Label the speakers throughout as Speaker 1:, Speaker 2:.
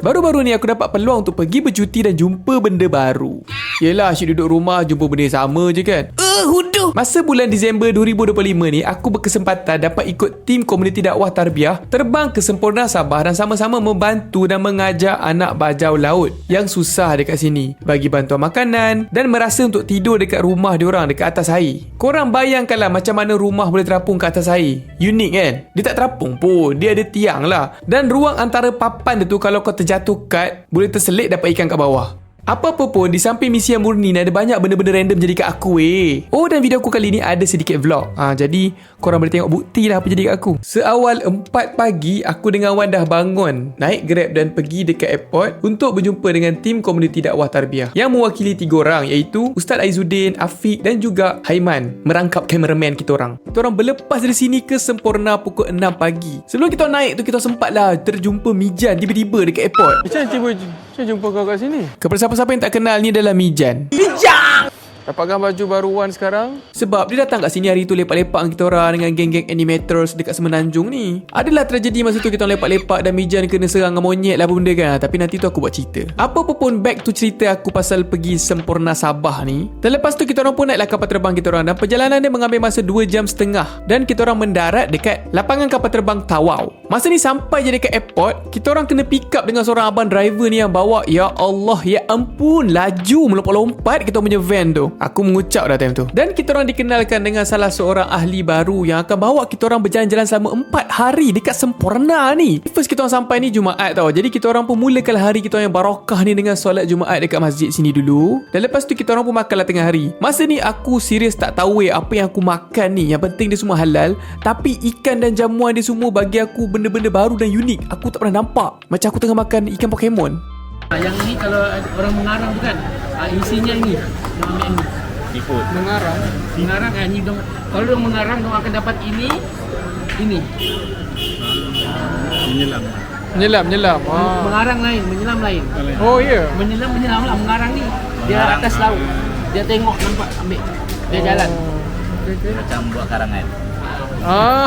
Speaker 1: Baru-baru ni aku dapat peluang untuk pergi bercuti dan jumpa benda baru. Yelah, asyik duduk rumah jumpa benda yang sama je kan. Huduh. Masa bulan Disember 2025 ni, aku berkesempatan dapat ikut tim komuniti dakwah tarbiyah terbang ke Semporna Sabah dan sama-sama membantu dan mengajar anak bajau laut yang susah dekat sini, bagi bantuan makanan dan merasa untuk tidur dekat rumah diorang dekat atas air. Korang bayangkanlah macam mana rumah boleh terapung ke atas air. Unik kan? Dia tak terapung pun, dia ada tiang lah. Dan ruang antara papan tu kalau kau terjatuh kat, boleh terselit dapat ikan kat bawah. Apa-apa pun, di samping misi yang murni ni ada banyak benda-benda random jadi kat aku Oh, dan video aku kali ni ada sedikit vlog. Jadi korang boleh tengok bukti lah apa jadi kat aku. Seawal 4 pagi, aku dengan Wan dah bangun, naik Grab dan pergi dekat airport untuk berjumpa dengan tim komuniti dakwah tarbiyah yang mewakili 3 orang, iaitu Ustaz Aizuddin, Afiq dan juga Haiman, merangkap kameraman kita orang. Kita orang berlepas dari sini ke Semporna pukul 6 pagi. Sebelum kita naik tu, kita sempatlah terjumpa Mijan tiba-tiba dekat airport.
Speaker 2: Macam tiba jumpa kau kat sini?
Speaker 1: Kepada siapa-siapa yang tak kenal, ni adalah Mijan.
Speaker 2: Dapatkan baju baruan sekarang?
Speaker 1: Sebab dia datang kat sini hari tu lepak-lepak dengan kita orang, dengan geng-geng animators dekat Semenanjung ni. Adalah tragedi masa tu kita orang lepak-lepak dan Mijan kena serang dengan monyet lah apa benda kan. Tapi nanti tu aku buat cerita. Apa-apa pun, back to cerita aku pasal pergi Semporna Sabah ni. Dan lepas tu kita orang pun naiklah kapal terbang kita orang, dan perjalanan dia mengambil masa 2 jam setengah. Dan kita orang mendarat dekat lapangan kapal terbang Tawau. Masa ni sampai je dekat airport, kita orang kena pick up dengan seorang abang driver ni yang bawa, ya Allah, ya ampun, laju melompat-lompat kita punya van tu. Aku mengucap dah time tu. Dan kita orang dikenalkan dengan salah seorang ahli baru yang akan bawa kita orang berjalan-jalan selama 4 hari dekat Semporna ni. First kita orang sampai ni Jumaat tau. Jadi kita orang pun mulakan hari kita orang yang barakah ni dengan solat Jumaat dekat masjid sini dulu. Dan lepas tu kita orang pun makanlah tengah hari. Masa ni aku serius tak tahu apa yang aku makan ni. Yang penting dia semua halal. Tapi ikan dan jamuan dia semua bagi aku benda-benda baru dan unik. Aku tak pernah nampak. Macam aku tengah makan ikan Pokemon.
Speaker 3: Yang ni kalau orang mengarang tu kan, isinya ni. Yang ambil ni.
Speaker 2: Ikut.
Speaker 3: Mengarang ni dong. Kalau dong mengarang dong akan dapat ini.
Speaker 2: Menyelam.
Speaker 3: Mengarang lain, menyelam lain.
Speaker 2: Oh ya.
Speaker 3: Menyelam lah, mengarang ni. Dia atas laut. Dia tengok nampak ambil. Dia jalan.
Speaker 4: Macam buat karangan.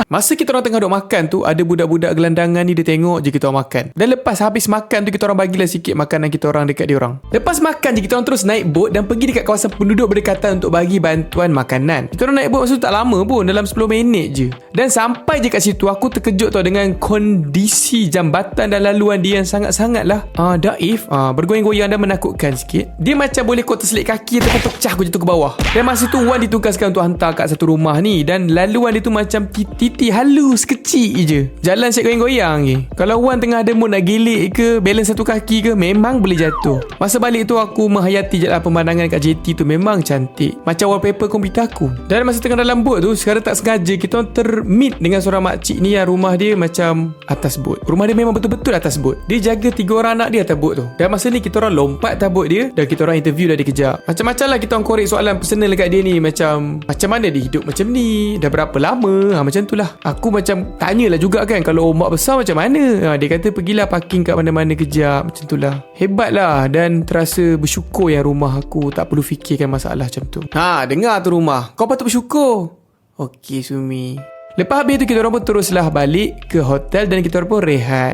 Speaker 1: Masa kita orang tengah duk makan tu, ada budak-budak gelandangan ni, dia tengok je kita orang makan. Dan lepas habis makan tu, kita orang bagilah sikit makanan kita orang dekat dia orang. Lepas makan je, kita orang terus naik bot dan pergi dekat kawasan penduduk berdekatan untuk bagi bantuan makanan. Kita orang naik bot masa tu tak lama pun, dalam 10 minit je. Dan sampai je kat situ, aku terkejut tau dengan kondisi jambatan dan laluan dia yang sangat-sangat lah daif, bergoyang-goyang dan menakutkan sikit. Dia macam boleh kau terselit kaki atau kau pecah kau jatuh ke bawah. Dan masa tu Wan ditugaskan untuk hantar kat satu rumah ni, dan laluan dia tu macam titi halus kecil je. Jalan siap goyang-goyang je. Kalau Wan tengah ada mood nak gilik ke, balance satu kaki ke, memang boleh jatuh. Masa balik tu aku menghayati je lah pemandangan kat JT tu, memang cantik. Macam wallpaper komputer aku. Dan masa tengah dalam bot tu, sekarang tak sengaja kita orang termeet dengan seorang makcik ni yang rumah dia macam atas bot. Rumah dia memang betul-betul atas bot. Dia jaga 3 orang anak dia atas bot tu. Dan masa ni kita orang lompat atas bot dia dan kita orang interview dah dia kejap. Macam-macam lah kita orang korek soalan personal dekat dia ni. Macam mana dia hidup macam ni, dah berapa lama, macam tu lah. Aku macam tanyalah juga kan, kalau ombak besar macam mana. Dia kata pergilah parking kat mana-mana kejap. Macam tu lah. Hebat lah. Dan terasa bersyukur yang rumah aku tak perlu fikirkan masalah macam tu. Dengar tu rumah, kau patut bersyukur. Okey Sumi. Lepas habis tu kita orang pun teruslah balik ke hotel dan kita orang pun rehat.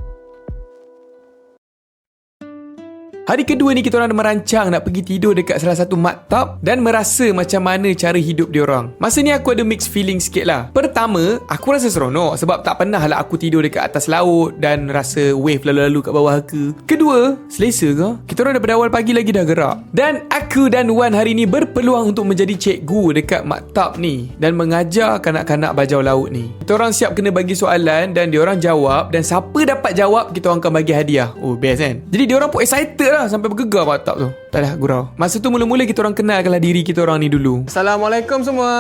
Speaker 1: Hari kedua ni kita orang merancang nak pergi tidur dekat salah satu maktab dan merasa macam mana cara hidup dia orang. Masa ni aku ada mixed feeling sikit lah. Pertama, aku rasa seronok sebab tak pernah lah aku tidur dekat atas laut dan rasa wave lalu-lalu kat bawah ke. Kedua, selesa ke? Kita orang daripada awal pagi lagi dah gerak. Dan aku dan Wan hari ni berpeluang untuk menjadi cikgu dekat maktab ni dan mengajar kanak-kanak bajau laut ni. Kita orang siap kena bagi soalan dan dia orang jawab, dan siapa dapat jawab kita orang akan bagi hadiah. Oh, best kan? Jadi dia orang pun excited lah sampai bergegar maktab tu. Tak dah gurau. Masa tu mula-mula kita orang kenalkanlah diri kita orang ni dulu.
Speaker 2: Assalamualaikum semua.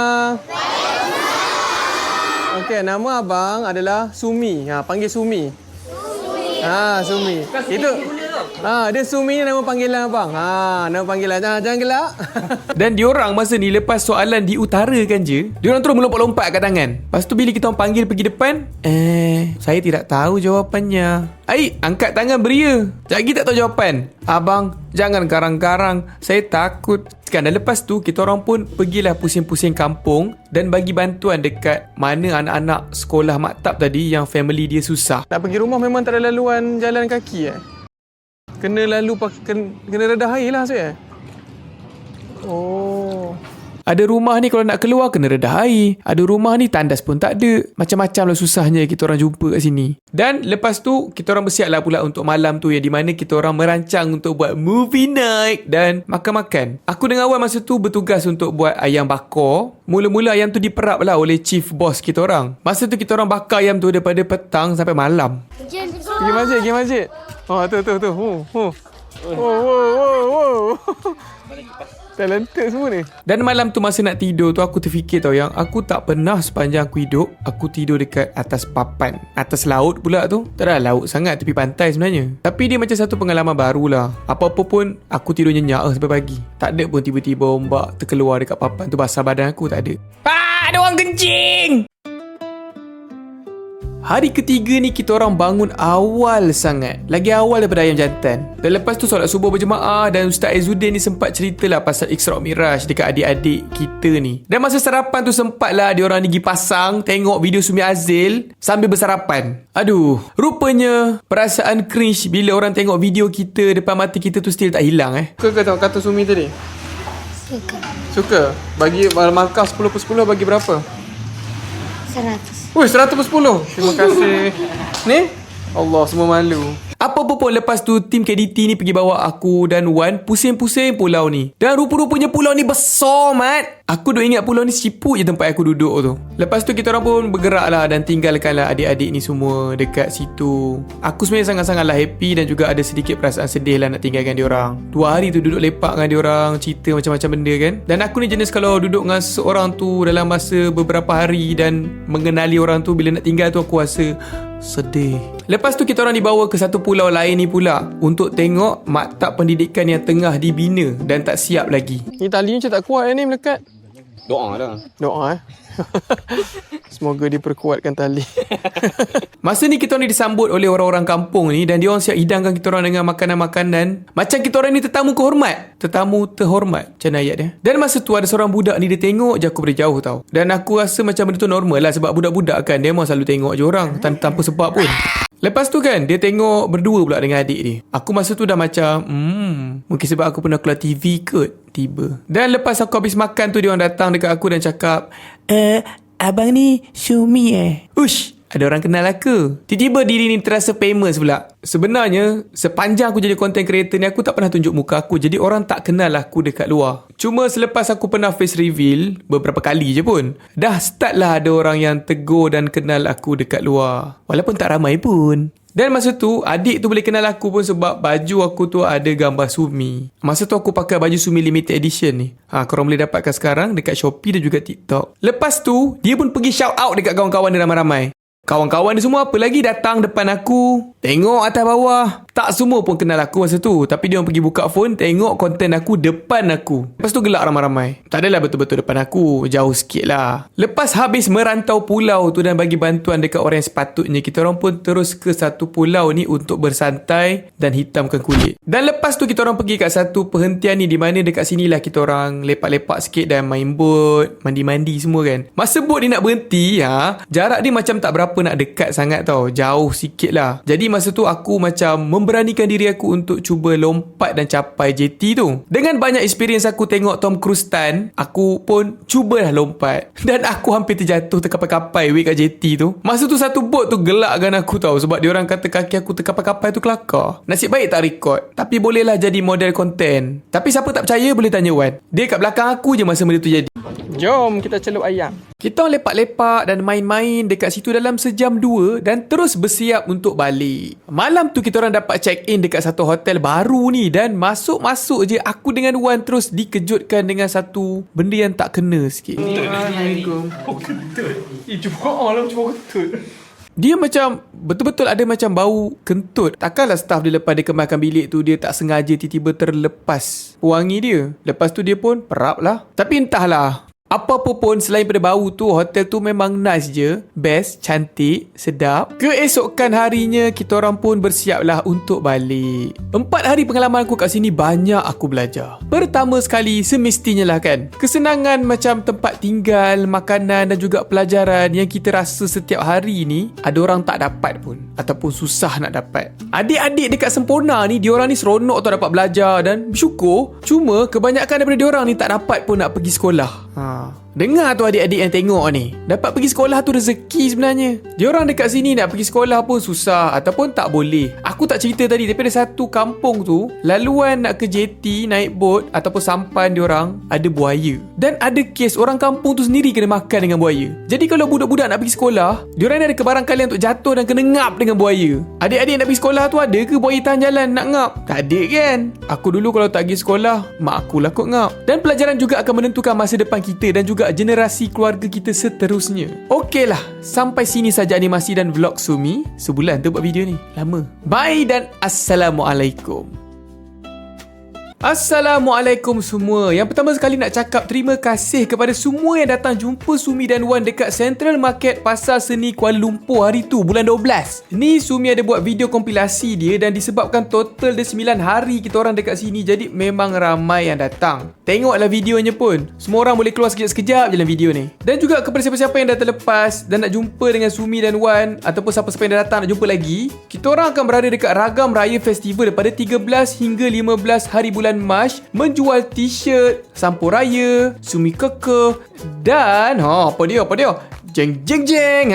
Speaker 2: Okey, nama abang adalah Sumi. Panggil Sumi. Sumi. Itu dia Sumi ni nama panggilan abang. Nama panggilan. Jangan gelak.
Speaker 1: Dan diorang masa ni lepas soalan diutarakan je, diorang terus melompat-lompat kat tangan. Lepas tu bila kita orang panggil pergi depan, saya tidak tahu jawapannya. Angkat tangan beria. Lagi tak tahu jawapan. Abang, jangan garang-garang. Saya takut. Dan lepas tu kita orang pun pergilah pusing-pusing kampung dan bagi bantuan dekat mana anak-anak sekolah maktab tadi yang family dia susah.
Speaker 2: Nak pergi rumah memang tak ada laluan jalan kaki Kena lalu kena redah air lah maksudnya. Oh.
Speaker 1: Ada rumah ni kalau nak keluar kena redah air. Ada rumah ni tandas pun tak ada. Macam-macam lah susahnya kita orang jumpa kat sini. Dan lepas tu kita orang bersiap lah pula untuk malam tu yang di mana kita orang merancang untuk buat movie night dan makan-makan. Aku dengan Wan masa tu bertugas untuk buat ayam bakar. Mula-mula ayam tu diperap lah oleh chief boss kita orang. Masa tu kita orang bakar ayam tu daripada petang sampai malam.
Speaker 2: Pergi masjid. Oh, tu. Oh. Talented semua ni.
Speaker 1: Dan malam tu masa nak tidur tu aku terfikir tau yang aku tak pernah sepanjang aku hidup aku tidur dekat atas papan. Atas laut pula tu. Tak ada laut sangat tepi pantai sebenarnya. Tapi dia macam satu pengalaman barulah. Apa-apa pun aku tidur nyenyak sampai pagi. Tak ada pun tiba-tiba ombak terkeluar dekat papan tu basah badan aku, tak ada. Ada orang kencing! Hari ketiga ni kita orang bangun awal sangat. Lagi awal daripada ayam jantan. Dan lepas tu solat subuh berjemaah dan Ustaz Izzuddin ni sempat ceritalah pasal Isra' Miraj dekat adik-adik kita ni. Dan masa sarapan tu sempatlah diorang ni pergi pasang tengok video Sumi Azil sambil bersarapan. Aduh, rupanya perasaan cringe bila orang tengok video kita depan mata kita tu still tak hilang
Speaker 2: Suka ke tengok kartun Sumi tadi? Suka? Bagi markah 10 per 10 bagi berapa?
Speaker 5: 100.
Speaker 2: Wih, 100 per 10. Terima kasih. Ni? Allah, semua malu.
Speaker 1: Apa-apa pun lepas tu tim KDT ni pergi bawa aku dan Wan pusing-pusing pulau ni. Dan rupa-rupanya pulau ni besar mat. Aku duk ingat pulau ni siput je tempat aku duduk tu. Lepas tu kita orang pun bergerak lah dan tinggalkanlah adik-adik ni semua dekat situ. Aku sebenarnya sangat-sangatlah happy dan juga ada sedikit perasaan sedih lah nak tinggalkan diorang. 2 hari tu duduk lepak dengan diorang, cerita macam-macam benda kan. Dan aku ni jenis kalau duduk dengan seorang tu dalam masa beberapa hari dan mengenali orang tu, bila nak tinggal tu aku rasa sedih. Lepas tu kita orang dibawa ke satu pulau lain ni pula untuk tengok maktab pendidikan yang tengah dibina dan tak siap lagi.
Speaker 2: Ni tali macam tak kuat ni melekat. Doa Semoga diperkuatkan tali.
Speaker 1: Masa ni kita orang ni disambut oleh orang-orang kampung ni dan dia orang siap hidangkan kita orang dengan makanan-makanan. Macam kita orang ni tetamu kehormat. Tetamu terhormat. Macam ayat dia. Dan masa tu ada seorang budak ni dia tengok je aku berjauh tau. Dan aku rasa macam benda tu normal lah sebab budak-budak kan dia memang selalu tengok je orang tanpa sebab pun. Lepas tu kan dia tengok berdua pula dengan adik dia. Aku masa tu dah macam mungkin sebab aku pernah keluar TV kot tiba. Dan lepas aku habis makan tu dia orang datang dekat aku dan cakap, abang ni Syumi Ush, ada orang kenal aku. Tiba-tiba diri ni terasa famous pula. Sebenarnya sepanjang aku jadi content creator ni aku tak pernah tunjuk muka aku. Jadi orang tak kenal aku dekat luar. Cuma selepas aku pernah face reveal beberapa kali je pun, dah start lah ada orang yang tegur dan kenal aku dekat luar. Walaupun tak ramai pun. Dan masa tu adik tu boleh kenal aku pun sebab baju aku tu ada gambar Sumi. Masa tu aku pakai baju Sumi limited edition ni. Korang boleh dapatkan sekarang dekat Shopee dan juga TikTok. Lepas tu dia pun pergi shout out dekat kawan-kawan dia ramai-ramai. Kawan-kawan dia semua apa lagi datang depan aku. Tengok atas bawah. Tak semua pun kenal aku masa tu. Tapi dia orang pergi buka phone, tengok konten aku depan aku. Lepas tu gelak ramai-ramai. Tak adalah betul-betul depan aku. Jauh sikit lah. Lepas habis merantau pulau tu dan bagi bantuan dekat orang yang sepatutnya, kita orang pun terus ke satu pulau ni untuk bersantai dan hitamkan kulit. Dan lepas tu kita orang pergi kat satu perhentian ni di mana dekat sinilah kita orang lepak-lepak sikit dan main boat, mandi-mandi semua kan. Masa boat ni nak berhenti, jarak dia macam tak berapa nak dekat sangat tau. Jauh sikit lah. Jadi masa tu aku macam memberanikan diri aku untuk cuba lompat dan capai JT tu. Dengan banyak experience aku tengok Tom Cruise stunt, aku pun cubalah lompat. Dan aku hampir terjatuh terkapai-kapai kat JT tu. Masa tu satu bot tu gelakkan aku tau sebab diorang kata kaki aku terkapai-kapai tu kelakar. Nasib baik tak record. Tapi bolehlah jadi model konten. Tapi siapa tak percaya boleh tanya Wan. Dia kat belakang aku je masa benda tu jadi.
Speaker 2: Jom kita celup ayam.
Speaker 1: Kita orang lepak-lepak dan main-main dekat situ dalam sejam 2 dan terus bersiap untuk balik. Malam tu kita orang dapat check-in dekat satu hotel baru ni dan masuk-masuk je aku dengan Wan terus dikejutkan dengan satu benda yang tak kena sikit.
Speaker 2: Assalamualaikum. Kentut. Cuba lah cuba kentut.
Speaker 1: Dia macam betul-betul ada macam bau kentut. Takkanlah staff dia lepas dia kemaskan bilik tu dia tak sengaja tiba-tiba terlepas wangi dia. Lepas tu dia pun perap lah. Tapi entahlah. Apa-apa pun selain pada bau tu, hotel tu memang nice je. Best, cantik, sedap. Keesokan harinya, kita orang pun bersiaplah untuk balik. 4 hari pengalaman aku kat sini banyak aku belajar. Pertama sekali, semestinya lah kan. Kesenangan macam tempat tinggal, makanan dan juga pelajaran yang kita rasa setiap hari ni, ada orang tak dapat pun. ataupun susah nak dapat. Adik-adik dekat Sempurna ni, diorang ni seronok tau dapat belajar dan bersyukur. Cuma kebanyakan daripada diorang ni tak dapat pun nak pergi sekolah. Dengar tu adik-adik yang tengok ni, dapat pergi sekolah tu rezeki sebenarnya. Diorang dekat sini nak pergi sekolah pun susah ataupun tak boleh. Aku tak cerita tadi, tapi ada satu kampung tu, laluan nak ke JT naik bot ataupun sampan diorang ada buaya. Dan ada kes orang kampung tu sendiri kena makan dengan buaya. Jadi kalau budak-budak nak pergi sekolah, diorang ni ada kebarangkalian untuk jatuh dan kena ngap dengan buaya. Adik-adik nak pergi sekolah tu ada ke buaya tahan jalan nak ngap? Tak ada kan? Aku dulu kalau tak pergi sekolah, mak aku lah kot ngap. Dan pelajaran juga akan menentukan masa depan kita dan juga generasi keluarga kita seterusnya. Okeylah, sampai sini saja animasi dan vlog Sumi. Sebulan tu buat video ni, lama. Bye dan Assalamualaikum. Assalamualaikum semua. Yang pertama sekali nak cakap terima kasih kepada semua yang datang jumpa Sumi dan Wan dekat Central Market Pasar Seni Kuala Lumpur hari tu, bulan 12. Ni Sumi ada buat video kompilasi dia dan disebabkan total dia 9 hari kita orang dekat sini, jadi memang ramai yang datang. Tengoklah videonya pun. Semua orang boleh keluar sekejap-sekejap je dalam video ni. Dan juga kepada siapa-siapa yang dah terlepas dan nak jumpa dengan Sumi dan Wan ataupun siapa-siapa yang dah datang nak jumpa lagi, kita orang akan berada dekat Ragam Raya Festival pada 13 hingga 15 hari bulan Mac, menjual t-shirt, sampo raya, Sumi kekeh dan apa dia? Jeng jeng jeng.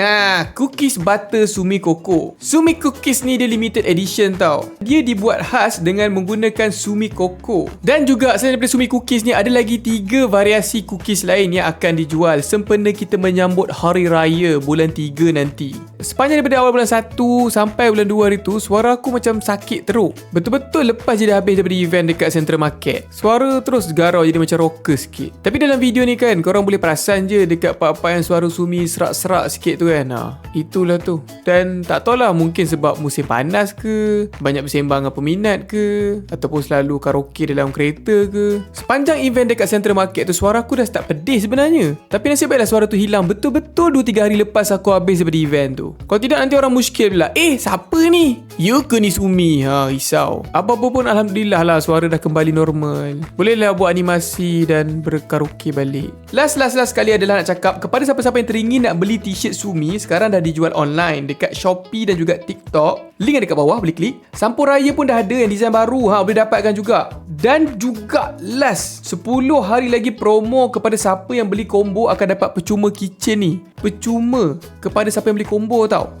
Speaker 1: Cookies butter Sumi Koko. Sumi cookies ni dia limited edition tau. Dia dibuat khas dengan menggunakan Sumi Koko. Dan juga selain daripada Sumi cookies ni, ada lagi 3 variasi cookies lain yang akan dijual sempena kita menyambut hari raya bulan 3 nanti. Sepanjang daripada awal bulan 1 sampai bulan 2 hari tu, suara aku macam sakit teruk. Betul-betul lepas je dah habis daripada event dekat Central Market, suara terus garau jadi macam rocker sikit. Tapi dalam video ni kan, korang boleh perasan je dekat part-part yang suara Sumi serak-serak sikit tu kan. Itulah tu. Dan tak tahulah, mungkin sebab musim panas ke, banyak bersembang dengan peminat ke, ataupun selalu karaoke dalam kereta ke. Sepanjang event dekat Central Market tu, suara aku dah start pedih sebenarnya. Tapi nasib baiklah suara tu hilang betul-betul 2-3 hari lepas aku habis daripada event tu. Kalau tidak nanti orang muskil pula, siapa ni? You ke ni Sumi? Risau. Apa-apa pun alhamdulillah lah, suara dah kembali normal. Bolehlah buat animasi dan berkaraoke balik. Last sekali adalah nak cakap kepada siapa-siapa yang teringin nak beli t-shirt Sumi, sekarang dah dijual online dekat Shopee dan juga TikTok. Link ada kat bawah, boleh klik. Sampo raya pun dah ada yang design baru, boleh dapatkan juga. Dan juga last 10 hari lagi promo kepada siapa yang beli combo akan dapat percuma keychain ni. Percuma kepada siapa yang beli combo tau.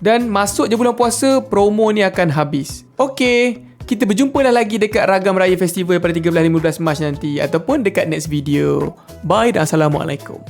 Speaker 1: Dan masuk je bulan puasa, promo ni akan habis. Okey, kita berjumpa lagi dekat Ragam Raya Festival pada 13-15 Mac nanti ataupun dekat next video. Bye dan Assalamualaikum.